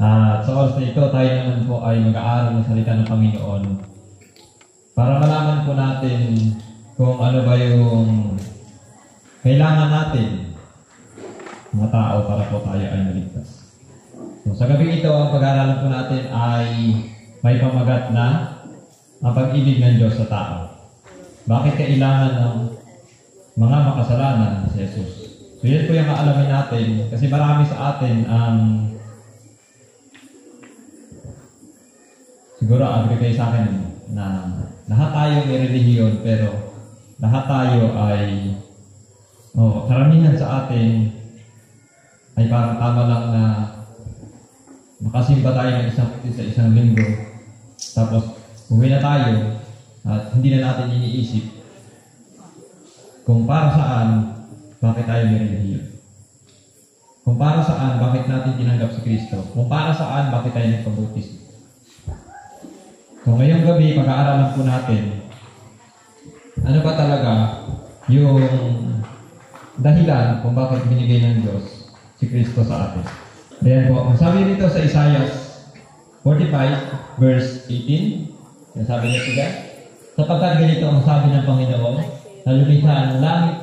At sa oras na ito, tayo naman po ay mag-aaral ng salita ng Panginoon para malaman po natin kung ano ba yung kailangan natin mga tao para po tayo ay maligtas. So, sa gabi ito, ang pag-aaralan po natin ay may pamagat na ang pag-ibig ng Diyos sa tao. Bakit kailangan ng mga makasalanan si Jesus? So, yan po yung kaalamin natin kasi marami sa atin ang siguro agree kayo sa akin na lahat tayo may relihiyon pero lahat tayo ay karamihan sa atin ay parang tama lang na makasimba tayo ng isang linggo tapos uwi na tayo at hindi na natin iniisip kung para saan bakit tayo may relihiyon, kung para saan bakit natin tinanggap si Kristo, kung para saan bakit tayo nagpabautismo. So ngayong gabi, pag-aaralan po natin ano ba talaga yung dahilan kung bakit binigay ng Diyos si Kristo sa atin. Ayan po, ang sabi dito sa Isaiah 45 verse 18, ang sabi niya sila, sapagkat ganito ang sabi ng Panginoon, na lumikha ang langit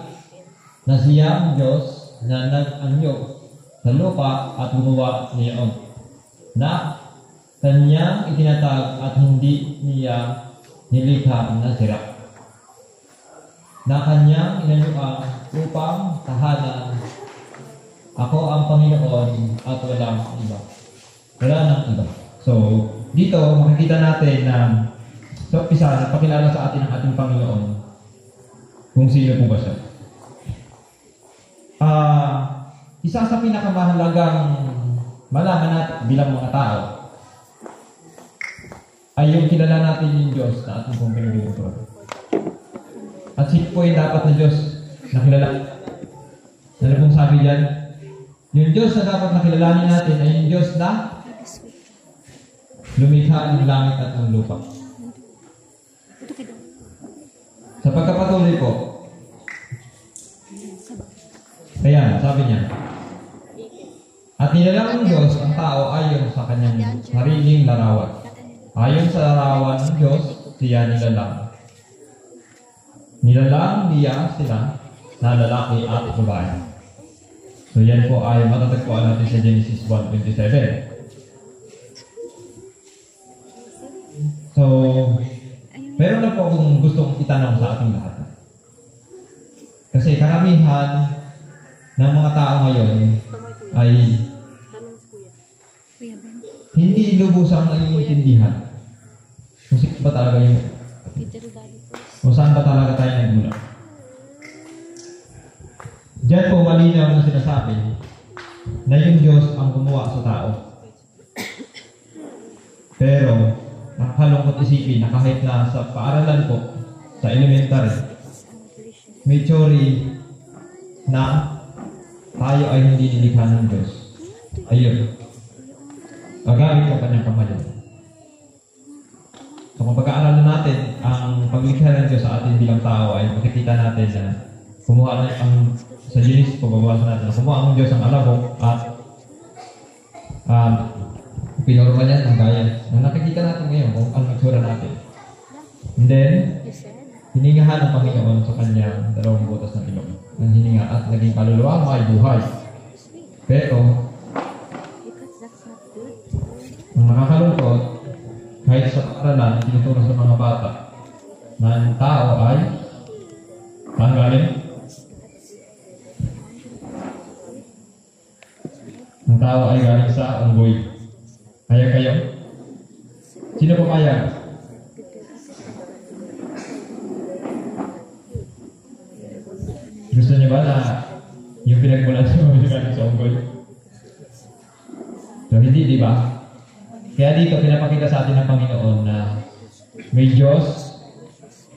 na siyang Diyos na nag-anyo sa lupa at gumawa niyon, na kanyang itinatag at hindi niya nilikha na sira, na kanyang inanyuan upang tahanan. Ako ang Panginoon at walang iba. Wala nang iba. So, dito makikita natin na sa umpisa, napakilala sa atin ang ating Panginoon kung sino po ba siya. Isa sa pinakamahalagang malaman natin bilang mga tao ay yung kilala natin yung Diyos na ating pong pinag-iuturan. At sino po yung dapat na Diyos na kilala? Ano pong sabi dyan? Yung Diyos na dapat na kilalanin natin ay yung Diyos na lumikha ng langit at ng lupa. Sa pagkapatuloy po, kaya sabi niya, at nilalang ng Diyos ang tao ayon sa kanyang sariling larawan. Ayon sa larawan ng Diyos, siya nilalang. Nilalang niya sila na lalaki at babae. So yan po ay matatagpuan natin sa Genesis 1:27. So, meron na po akong gustong itanong sa ating lahat. Kasi karamihan ng mga tao ngayon ay hindi lubusang naiintindihan kung sino ba talaga yung kung saan ba talaga tayo nagmula. Diyan po malinaw na sinasabi na yung Diyos ang gumawa sa tao. Pero nakakalungkot isipin na kahit na sa paaralan po, sa elementary, may theory na tayo ay hindi nilikha ng Diyos. Ayun. Pag-gamit ang kanyang kamayan. So kung pag-aaralan natin ang paglikha ng Diyos sa atin bilang tao ay makikita natin na kumuha na ang sa Genesis po babawasan natin na kumuha ang Diyos ang alabok at pinorma niya ng gaya na nakikita natin ngayon kung ang nagsura natin. And then, hiningahan ng Panginoon sa kanyang dalawang butas ng ilong. Ang hininga at naging kaluluwa mo ay buhay. Pero, ang nakakalungkot, kahit sa paaralan, tinuturo sa mga bata na ang tao ay tanggalin. Ang tao ay galing sa unggoy. Kaya kayo? Sino po kaya? Gusto niyo ba na yung pinagmulan sa mga galing sa unggoy? So, hindi, di ba? Kaya dito, pinapakita sa atin ng Panginoon na may Diyos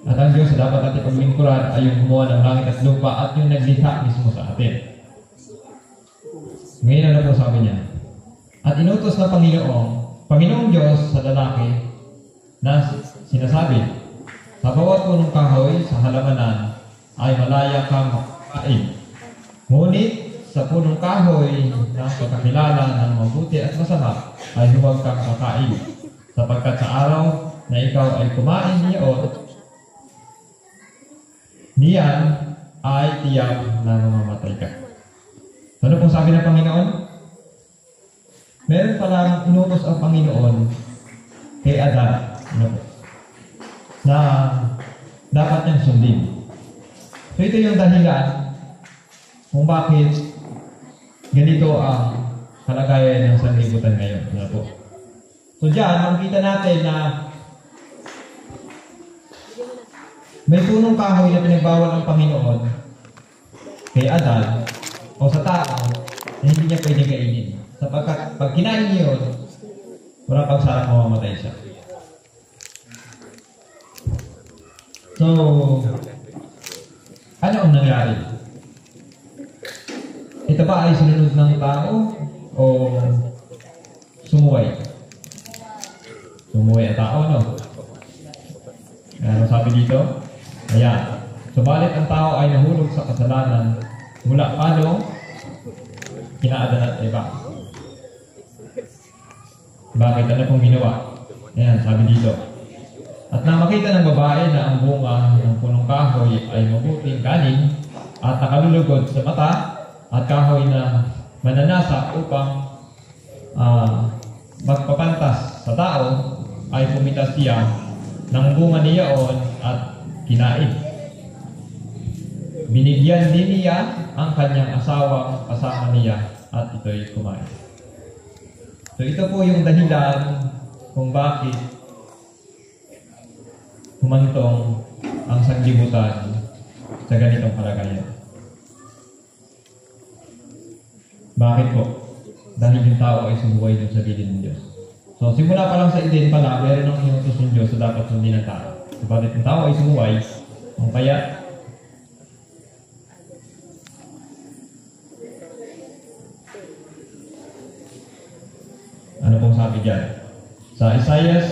at ang Diyos na dapat natin paglingkuran ay yung gumawa ng langit at lupa at yung naglikha mismo sa atin. Ngayon ano po sabi niya? At inutos ng Panginoong Diyos sa lalaki na sinasabi, sa bawat punong kahoy sa halamanan ay malaya kang makakain. Ngunit sa punong kahoy ng pagkakilala ng mabuti at masama lupa ay huwag kang kakain, sapagkat sa araw na ikaw ay kumain niyan ay tiyak na mamamatay ka. Ano pong sabi ng Panginoon? Meron palang inutos ang Panginoon kay Adan, na dapat niyang sundin. So ito yung dahilan kung bakit ganito ang kalagayan ng sanlibutan ngayon. So dyan, makikita natin na may punong kahoy na pinagbawal ng Panginoon kay Adan o sa tao na hindi niya pwede kainin. Sapagkat pag kinain niya yun, wala pang sarang mamamatay siya. So, ano ang nangyari? Ito ba ay sinunod ng tao o sumuway? Sumuway ang tao, no? Ano sabi dito? Ayan. Subalit ang tao ay nahulog sa kasalanan mula paano kina Adan at Eva. Bakit? Ano pong ginawa? Ayan, sabi dito. At nang makita ng babae na ang bunga ng punong kahoy ay mabuting kanin at nakalulugod sa mata at kahoy na mananasa upang magpapantas sa tao, ay pumitas siya ng bunga niyaon at kinain. Binigyan din niya ang kanyang asawang kasama niya at ito'y kumain. So ito po yung dahilan kung bakit humantong ang sanglibutan sa ganitong kalagayan. Bakit po? Dahil yung tao ay sumuway dun sa bilin ng Diyos. So simula pa lang sa Eden pala, meron ng inutos ng Diyos na dapat sundin ng tao. Bakit yung tao ay sumuway, ang kaya ano pong sabi dyan? Sa Isaiah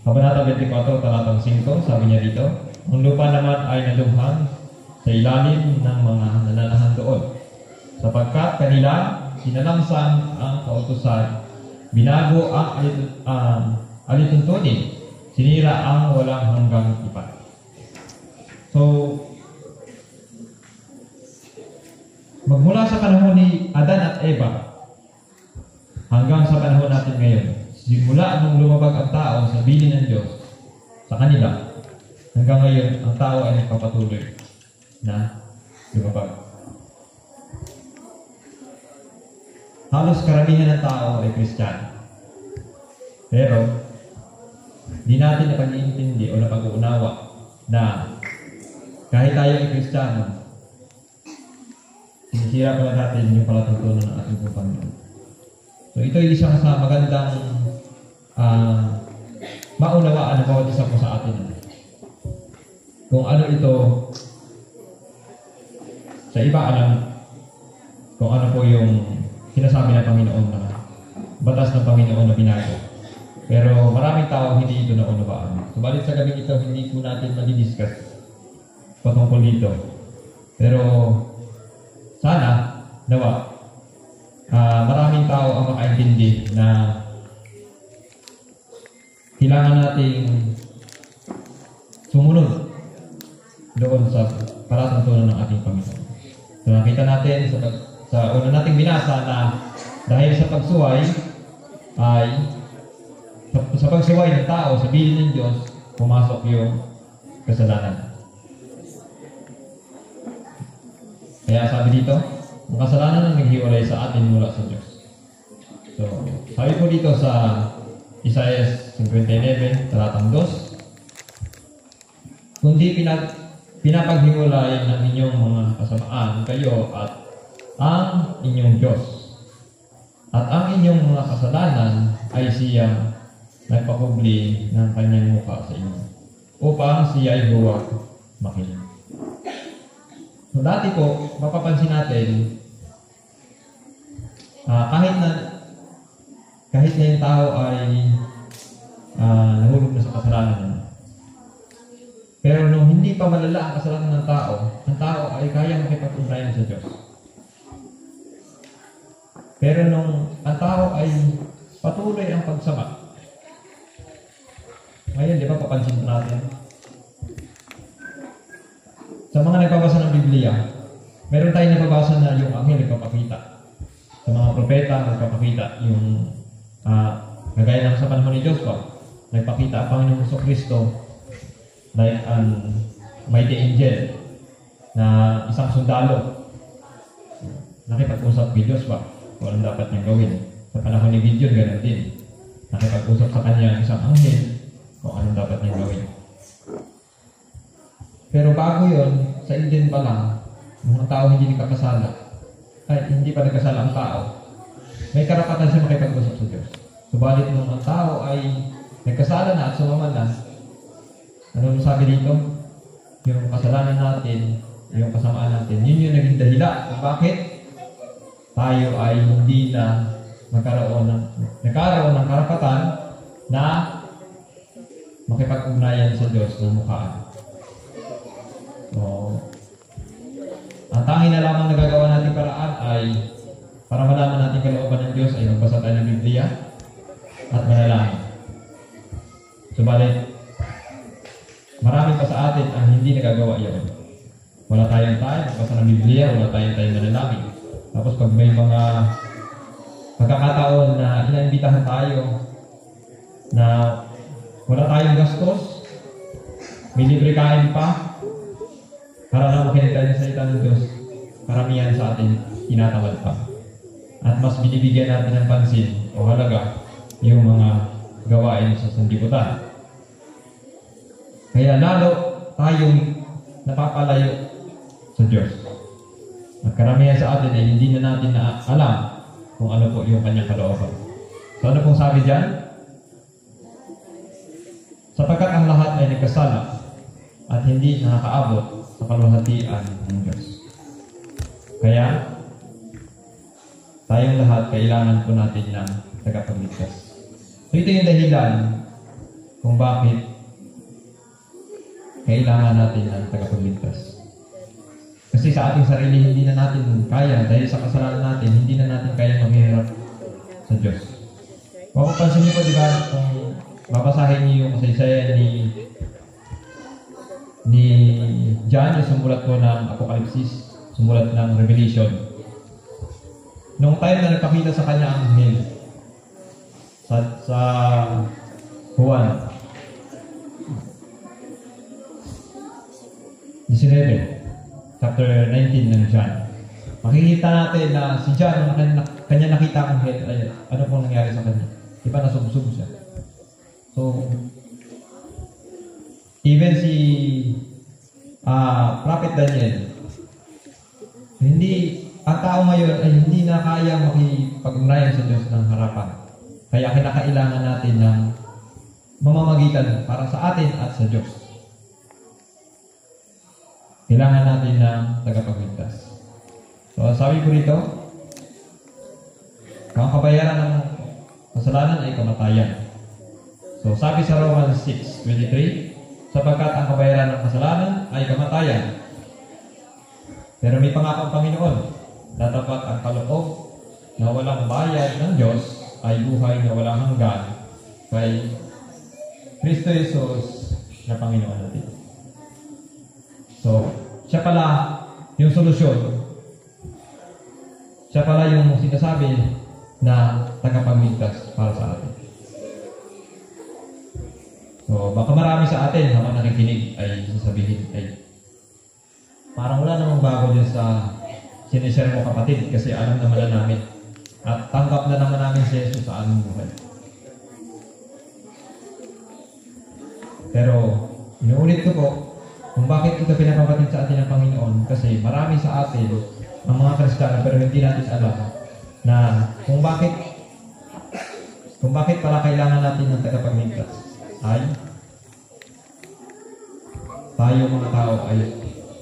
Kabanata 24, talatang 5, sabi niya dito, ang lupa naman ay nalubhan sa ilalim ng mga nananahan doon, sapagkat kanila sinalangsan ang kautusan, binago ang alituntunin, sinira ang walang hanggang ipat. So, magmula sa panahon ni Adan at Eva hanggang sa panahon natin ngayon, simula nung lumabag ang tao sa bilin ng Diyos sa kanila, hanggang ngayon, ang tao ay nagpapatuloy na lumabag. Halos karamihan ng tao ay Kristiyano. Pero, di natin napag-iintindi o napag-uunawa na kahit tayo ay Kristiyano, sinisira pala natin yung palatuntunan ng ating Panginoon. So ito ay isang sa magandang maunawaan ng bawat isa po sa atin. Kung ano ito, sa iba alam kung ano po yung sinasabi ng Panginoon na batas ng Panginoon na binago. Pero maraming tao hindi ito naunawaan. Subalit sa gabi ito, hindi po natin madidiscuss patungkol dito. Pero sana, nawa, maraming tao ang makaintindi na kailangan nating sumunod doon sa palatuntunan ng ating Panginoon. So nakita natin sa una nating binasa na dahil sa pagsuway ay sa pagsuway ng tao sa bilin ng Diyos, pumasok yung kasalanan. Kaya sabi dito, ang kasalanan ang naghiwalay sa atin mula sa Diyos. So, sabi po dito sa Isaiah 59, talatang 2, kundi pinapaghiwalay ng inyong mga kasamaan kayo at ang inyong Diyos. At ang inyong mga kasalanan ay siyang nagpakubli ng kanyang mukha sa inyo, upang siya ay huwag makinig. So dati po, mapapansin natin, kahit na yung tao ay nahulog na sa kasalanan niya. Pero nung hindi pa malala ang kasalanan ng tao ay kaya makipag-ugnayan sa Diyos. Pero nung ang tao ay patuloy ang pagsama, ngayon, di ba, papansin po natin? Sa mga nagbabasa ng Biblia, meron tayong nababasa na yung anghel nagpapakita. Sa mga propeta, nagpapakita yung kagaya ng sa panahon ni Joshua, nagpakita ang Panginoong Jesucristo like an mighty angel na isang sundalo. Nakipag-usap kay Joshua kung anong dapat niyang gawin. Sa panahon ni Gideon, ganoon din. Nakipag-usap sa kanya isang anghel kung anong dapat niyang gawin. Pero bago yon, sa Eden pa lang, nung ang tao hindi nagkakasala, hindi pa nagkasala ang tao, may karapatan siya makipag-usap sa Diyos. Subalit nung ang tao ay nagkasala na at sumama na, ano sabi dito? Yung kasalanan natin, yung kasamaan natin, yun yung naging dahilan kung bakit tayo ay hindi na nagkaroon ng karapatan na makipag-ugnayan sa Diyos ng mukhaan. So, ang tanging na lamang nagagawa natin paraan ay para malaman natin kalooban ng Diyos ay magbasa tayo ng Biblia at manalangin. Subalit, marami pa sa atin ang hindi nagagawa yun. Wala tayong time, magbasa ng Biblia, wala tayong time manalangin. Tapos pag may mga pagkakataon na inaimbitahan tayo na wala tayong gastos, may libre kain pa, para na makinig tayo sa salita ng Diyos, karamihan sa atin tinatamad pa. At mas binibigyan natin ng pansin o halaga yung mga gawain sa sanlibutan. Kaya lalo tayong napapalayo sa Diyos. At karamihan sa atin ay hindi na natin na alam kung ano po yung kanyang kalooban. So ano pong sabi dyan? Sapagkat ang lahat ay nagkasala at hindi nakakaabot sa kaluhatian ng Diyos. Kaya, tayong lahat kailangan po natin ng tagapagligtas. So ito yung dahilan kung bakit kailangan natin ng tagapagligtas. Kasi sa ating sarili, hindi na natin kaya, dahil sa kasalanan natin, hindi na natin kaya maghihirap sa Diyos. Mapapansin niyo po, di ba, kung babasahin niyo yung kasaysayan ni John, yung sumulat po ng Apokalipsis, sumulat ng Revelation. Noong time na nagpakita sa kanya ang anghel sa Juan 19, chapter 19 ng John, makikita natin na si John, nung kanya nakita ang anghel, ano pong nangyari sa kanya? Di ba nasubsub siya? So, even si Prophet Daniel, ang tao ngayon ay hindi na kaya makipag-ugnayan sa Diyos ng harapan. Kaya kinakailangan natin ng mamamagitan para sa atin at sa Diyos. Kailangan natin ng tagapagligtas. So, sabi ko rito, ang kabayaran ng kasalanan ay kamatayan. So, sabi sa Romans 6:23, sapagkat ang kabayaran ng kasalanan ay kamatayan. Pero may pangako ang Panginoon, tatapat ang kaloob na walang bayad ng Diyos ay buhay na walang hanggan kay Kristo Jesus na Panginoon natin. So, siya pala yung solusyon. Siya pala yung sinasabi na tagapagligtas para sa atin. So, baka marami sa atin habang nakikinig ay sasabihin ay parang wala namang bago din sa sinishare mo kapatid kasi alam naman na namin at tanggap na naman namin si Jesus sa aming buhay. Pero, inuulit ko po kung bakit ito pinapapatid sa atin ng Panginoon kasi marami sa atin ang mga Kristiyano pero hindi natin alam na kung bakit pala kailangan natin ng tagapagligtas ay tayo mga tao ay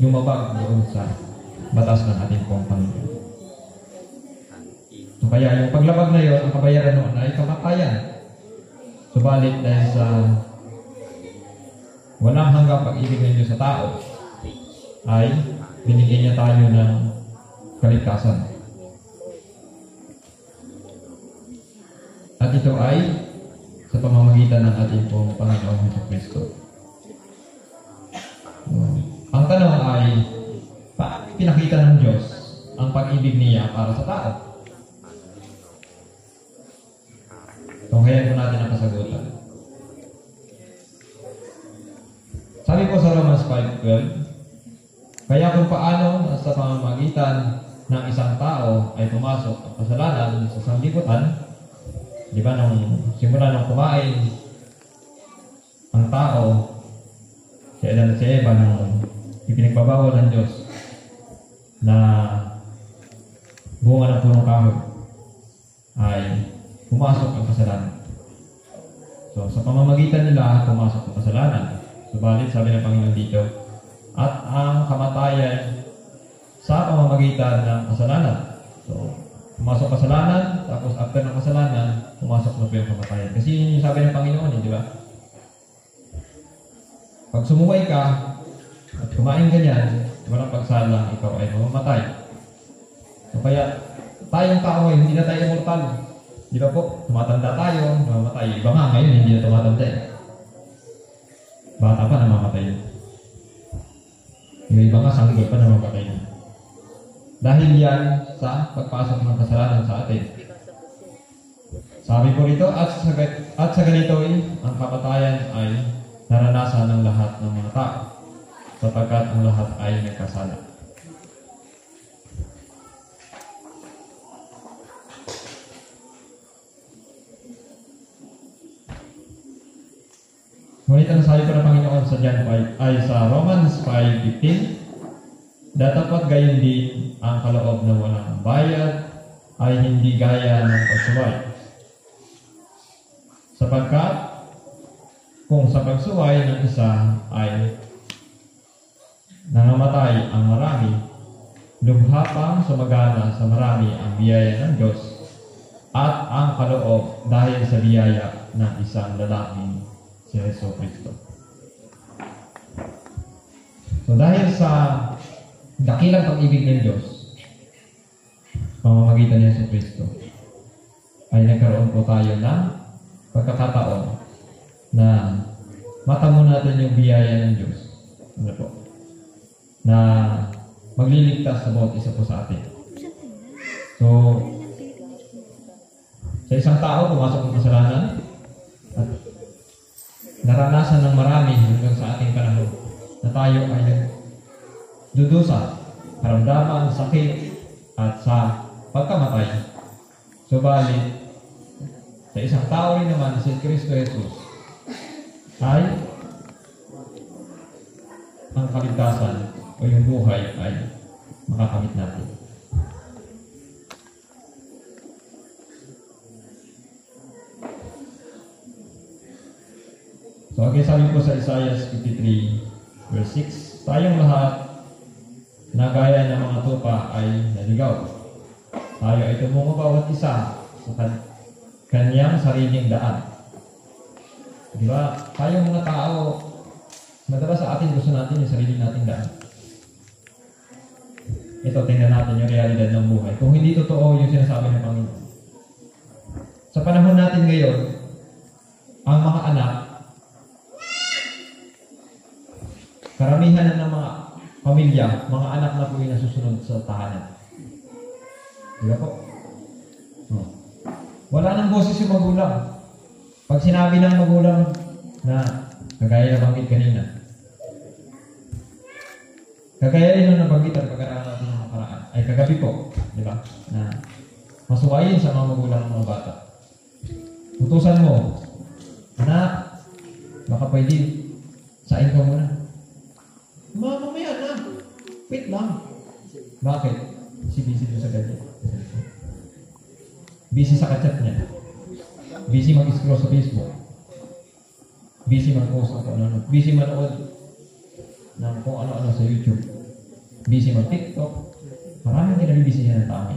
lumabag doon sa batas ng ating pong Panginoon. So kaya yung paglabag na yun, ang kabayaran noon ay kamatayan. Subalit dahil sa walang hanggang pag-ibig ng Diyos sa tao, ay binigyan niya tayo ng kaligtasan. At ito ay sa pamamagitan ng ating pong Panginoong Jesucristo. Ang tanong ay, paano pinakita ng Diyos ang pag-ibig niya para sa tao? Tunghayan po natin ang kasagutan. Sabi po sa Romans 5:12, kaya kung paano sa pamamagitan ng isang tao ay pumasok ang kasalanan sa sanglibutan, di ba, nung simula nung kumain ang tao, si Adan at si Eva, nung ipinagbabawal ng Diyos na bunga ng punong kahoy, ay pumasok ang kasalanan. So, sa pamamagitan nila, pumasok ang kasalanan. Subalit, sabi ng Panginoon dito, at ang kamatayan sa pamamagitan ng kasalanan. So, pumasok kasalanan, tapos after ng kasalanan, pumasok na po yung kamatayan. Kasi yun yung sabi ng Panginoon, di ba? Pag sumuway ka, at kumain ka niyan, walang pagsala, ikaw ay mamamatay. So, kaya, tayong tao ay hindi na tayo immortal. Di ba po? Tumatanda tayo, namamatay. Iba nga ngayon, hindi na tumatanda eh. Bata pa, namamatay yun. Yung iba nga, sanggol pa, namamatay yun. Dahil yan sa pagpasok ng kasalanan sa atin. Sabi po rito, at sa ganito ang kamatayan ay naranasan ng lahat ng mga tao, sapagkat ang lahat ay nagkasala. Ngunit ang sabi ko ng Panginoon sa John 5, ay sa Romans 5:15, datapot gayon din ang kaloob na walang bayad ay hindi gaya ng pagsuway. Sapagkat kung sa pagsuway ng isa ay nangamatay ang marami, lubha pang sumagana sa marami ang biyaya ng Diyos at ang kaloob dahil sa biyaya ng isang lalaking si Jesucristo. So dahil sa dakilang pag-ibig ng Diyos, pamamagitan ni Jesucristo, ay nagkaroon po tayo ng pagkakataon na matamo natin yung biyaya ng Diyos. Ano po? Na magliligtas sa bawat isa po sa atin. So, sa isang tao, pumasok ang kasalanan at naranasan ng marami hanggang sa ating panahon na tayo ay dudusa, karamdaman, sakit, at sa pagkamatay. Subalit, sa isang tao rin naman, si Kristo Jesus, ay ang kaligtasan o yung buhay ay makakamit natin. So, again, sabi po sa Isaiah 53, verse 6, tayong lahat na gaya ng mga tupa ay naligaw. Tayo ay tumungo bawat isa sa kanyang sariling daan. Di ba? Tayong mga tao, madalas sa atin gusto natin yung sarili nating daan. Ito, tingnan natin yung realidad ng buhay. Kung hindi totoo yung sinasabi ng Panginoon. Sa panahon natin ngayon, ang mga anak, karamihan na ng mga pamilya, mga anak na po yung nasusunod sa tahanan. Di ba po? No. Wala nang boses yung magulang. Pag sinabi ng magulang na, kagaya na banggit kanina, kagaya rin nung nabanggit ang pag-aaral natin ng nakaraan, ay kagabi po, di ba? Na masuwayin sa mga magulang ng mga bata. Utusan mo, anak, baka pwede, sain ka muna. Mamaya na. Wait lang. Bakit? Si busy doon sa gadget. Busy sa kachat niya. Busy mag-scroll sa Facebook. Busy mag-post ng ano-ano. Busy manood ng kung ano-ano sa YouTube. Busy mag-TikTok. Maraming kinabibisi niya ng tao.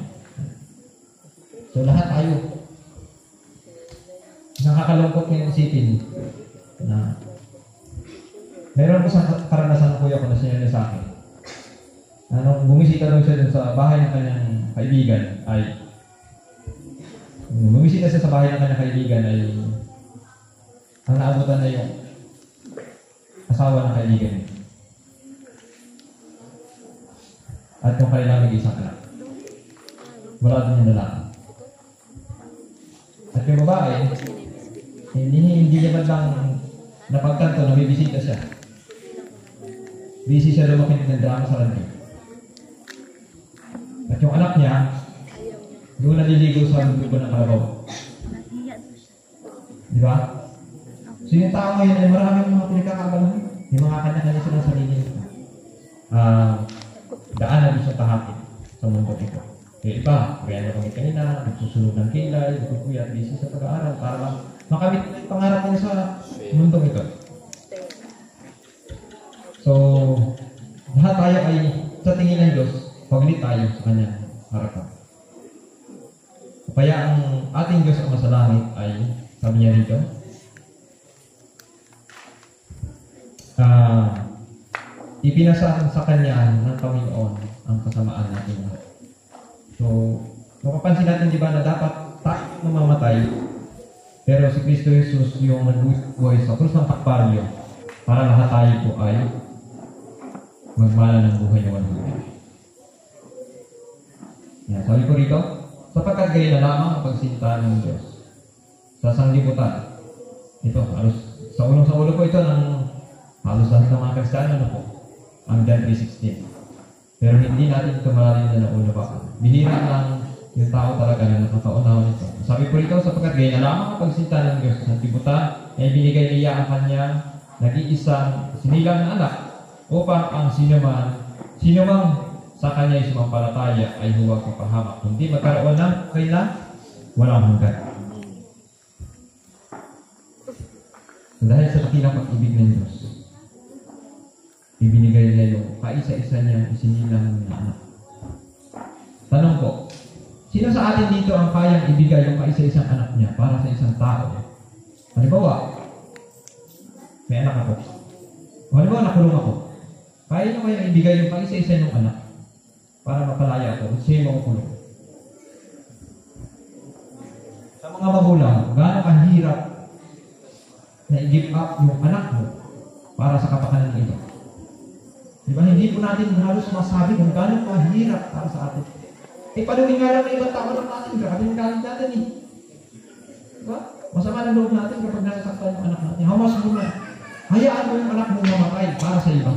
So lahat tayo. Nakakalungkot ngayong isipin na meron ko sa karanasan ng kuya ko na sinila sa akin. Nung bumisita daw siya dun sa bahay ng kanyang kaibigan, ay bumisita Bumisita siya sa bahay ng kanyang kaibigan ay ang naabutan na yung asawa ng kaibigan niya. At yung kailangan mag-isang anak. Wala din yung lalaki. At yung babae, hindi niya man lang napagtanto na may bisita siya. Busy siya lumaking ng drama sa radio. At yung anak niya, doon naliligo sa lubo ng kalabaw. Di ba? So yung tao ngayon ay maraming mga pinagkakabalahan. Yung mga kanya-kanya silang sarili. Daan na gusto tahakin sa mundo ito. Kaya iba, kaya na kami kanina, nagsusunod ng kilay, nagkukuya, busy sa pag-aaral para lang makamit yung pangarap niya sa mundo ito. So, lahat tayo ay sa tingin ng Diyos, paglit tayo sa kanyang harapan. Kaya ang ating Diyos ang nasa langit ay, sabi niya dito, ipinasa sa kanya ng Panginoon ang kasamaan natin. So, mapapansin natin, di ba, na dapat tayo mamamatay, pero si Kristo Jesus yung nag-buhay sa krus ng Kalbaryo para lahat tayo po ay magmala ng buhay na walang hanggan. Yan, sabi ko rito, sapagkat gayon na lamang ang pagsinta ng Diyos sa sanglibutan. Ito, halos sa ulo ko ito ng halos lahat ng mga Kristiyano na po. Ang John 3:16. Pero hindi natin ito malalim na naunawaan. Bihira lang yung tao talaga na nakakaunawa nito. Sabi ko rito, sapagkat gayon na lamang ang pagsinta ng Diyos sa sanglibutan ay binigay niya ang kanyang nag-iisang sinilang na anak upang ang sinumang sa kanya ay sumampalataya ay huwag mapahamak, kundi magkaroon ng walang hanggan. So, dahil sa dakilang pag-ibig ng Diyos, ibinigay niya yung kaisa-isa niya isinilang na anak. Tanong ko, sino sa atin dito ang kayang ibigay yung kaisa-isang anak niya para sa isang tao? Halimbawa, may anak ako. O halimbawa, nakulong ako. Kaya nyo kayang ibigay yung kaisa-isa ng anak para mapalaya ako, siya yung makukulong. Sa mga magulang, gaano kahirap na i-give up yung anak mo para sa kapakanan ng iba. Diba, hindi po natin halos masabi kung gaano kahirap para sa atin. Paluin nga lang ng ibang tao ng natin, grabe yung galit natin eh. Diba? Masama ng loob natin kapag nasasaktan yung anak natin. Hamas mo na. Hayaan mo yung anak mo mamatay para sa iba.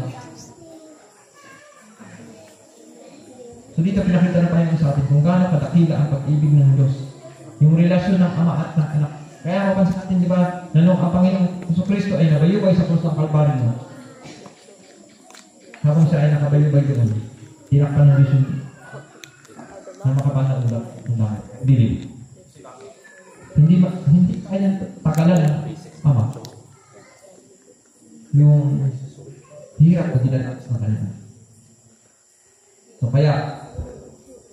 So dito pinakita na tayo sa atin kung gaano kadakila ang pag-ibig ng Diyos. Yung relasyon ng ama at ng anak. Kaya mapansin natin, di ba, na nung ang Panginoong Kristo ay nabayubay sa krus ng Kalbaryo, habang siya ay nakabayubay doon, tinakpan ng Diyos na makapanaulap ng langit. Dilip. Hindi kaya tagalan ng ama yung hirap o dinalas ng kanila. So kaya,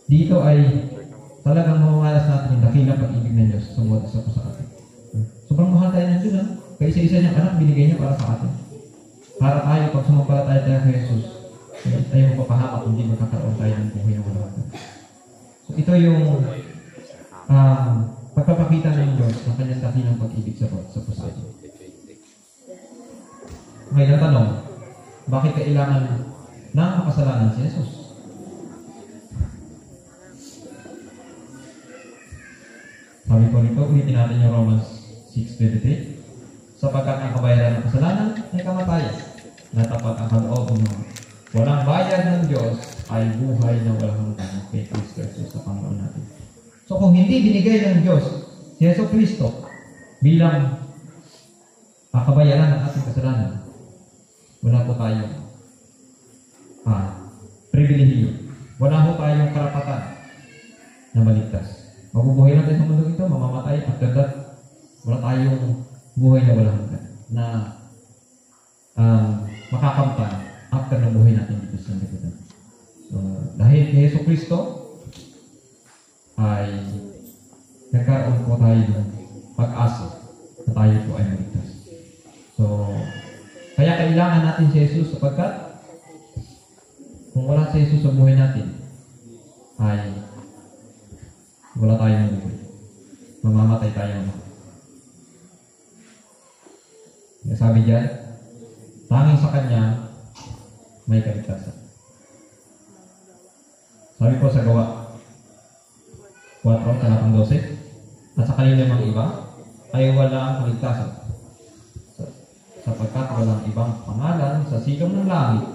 dito ay talagang mamalas natin yung dakilang pag-ibig ng Diyos sa bawat isa po sa atin. Sobrang mahal tayo ng Diyos, kaya isa-isa niyang anak binigay niya para sa atin. Para tayo, pag sumampalataya tayo kay Jesus, hindi tayo mapapahamak, hindi magkakaroon tayo ng buhay na walang hanggan. So ito yung pagpapakita ng Diyos ng kanyang dakilang pag-ibig sa bawat isa po sa atin. Ngayon ang tanong, bakit kailangan ng makasalanan si Jesus? Sabi ko rito, ulitin natin yung Romans 6:23. Sapagkat ang kabayaran ng kasalanan ay kamatayan, na tapat ang kaloob ng walang bayad ng Diyos ay buhay na walang hanggan kay Kristo Jesus sa Panginoon natin. So kung hindi binigay ng Diyos si Yesu Kristo bilang kabayaran ng ating kasalanan, wala po tayong pribilehiyo. Wala po tayong karapatan na maligtas. Mabubuhay natin sa mundo ito, mamamatay, after that, wala tayong buhay na walang hanggan na makakamtan after ng buhay natin dito sa lipunan. So, dahil kay Yesu Kristo ay nagkaroon po tayo ng pag-asa na tayo po ay maligtas. So, kaya kailangan natin si Jesus sapagkat kung wala si Jesus sa buhay natin ay wala tayong buhay. mamatay tayong lahat. Sabi diyan, tanging sa Kanya may kaligtasan. Sabi po sa Gawa 4, talatang 12, at sa kanila mga iba ay walang kaligtasan, sapagkat walang ibang pangalan sa silong ng langit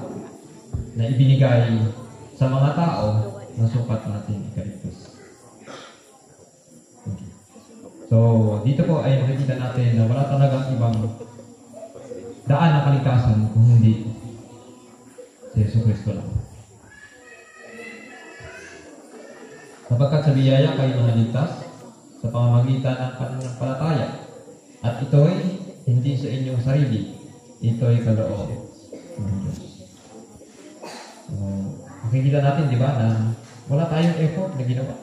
na ibinigay sa mga tao na sukat natin ikaligtas. So, dito po ay nakikita natin na wala talagang ibang daan ng kaligtasan kung hindi si Yesu Kristo lang. Sapagkat sa biyaya kayo naligtas sa pamamagitan ng pananampalataya, at ito'y hindi sa inyong sarili, ito'y kaloob ng Diyos. Makikita natin, di ba, na wala tayong effort na ginawa.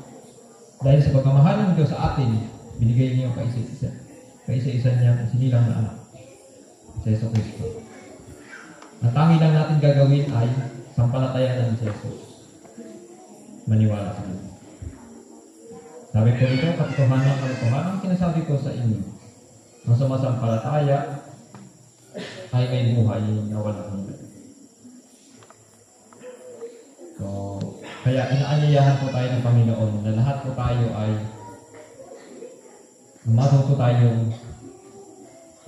Dahil sa pagmamahal ng Diyos sa atin, binigay niya yung kaisa-isa niyang sinilang na anak, sa Yesu Kristo. Ang tangi lang natin gagawin ay sampalatayanan sa Jesus. Maniwala sa Kanya. Sabi ko ito, katotohanan, sinasabi ko sa inyo, ang sumasampalataya ay may buhay na walang hanggan. So, kaya inaanyayahan po tayo ng Panginoon na lahat po tayo ay matuto tayong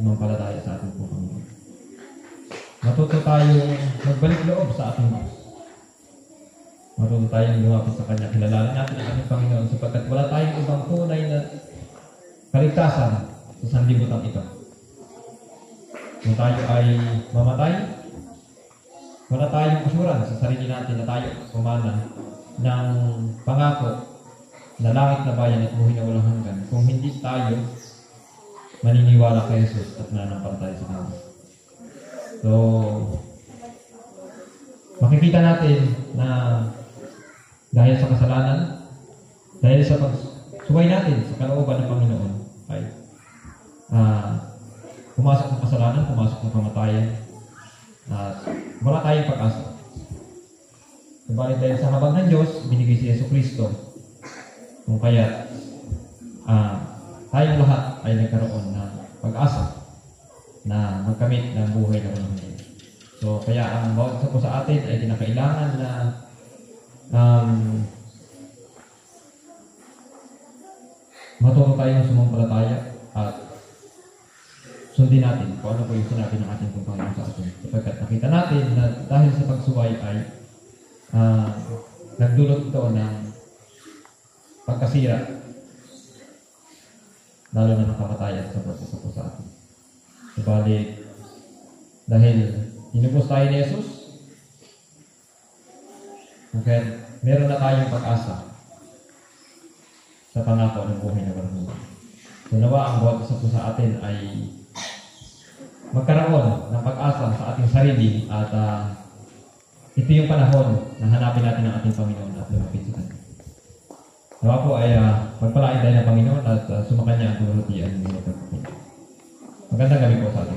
sumampalataya sa ating po Panginoon. Matuto tayong magbalik loob sa ating Diyos. Matuto tayong lumapit sa Kanya. Kilalanin natin ang ating Panginoon sapagkat wala tayong ibang tunay na kaligtasan sa sanlibutan ito. Kung tayo ay mamatay, wala tayong assurance sa sarili natin na tayo pumana ng pangako na langit na bayan at buhay na walang hanggan kung hindi tayo maniniwala kay Jesus at nananampalataya sa Kanya. So, makikita natin na dahil sa kasalanan, dahil sa pagsuway natin sa kalooban ng Panginoon, ay pumasok ng kasalanan, pumasok ng kamatayan, at wala tayong pag-asa. Subalit dahil sa habag ng Diyos, binigay si Yesu Kristo. Kung kaya, tayong lahat ay nagkaroon ng pag-asa na magkamit ng buhay na walang hanggan. So, kaya ang bawat isa po sa atin ay kinakailangan na matuto tayong sumampalataya at sundin natin kung ano po yung sinabi ng ating Panginoon sa atin. Sapagkat nakita natin na dahil sa pagsuway ay nagdulot ito ng pagkasira, lalo na ng kamatayan sa proseso po sa atin. Subalit, dahil inubos tayo ni Jesus, okay, meron na tayong pag-asa sa pangako ng buhay na walang hanggan. So, nawa ang bawat isa po sa atin ay magkaroon ng pag-asa sa ating sarili at ito yung panahon na hanapin natin ang ating Panginoon at lumapit sa Kanya. Nawa po ay magpalain tayo ng Panginoon at sumakanya ang tulutian ng mga pagkakas. Magandang gabi po sa atin.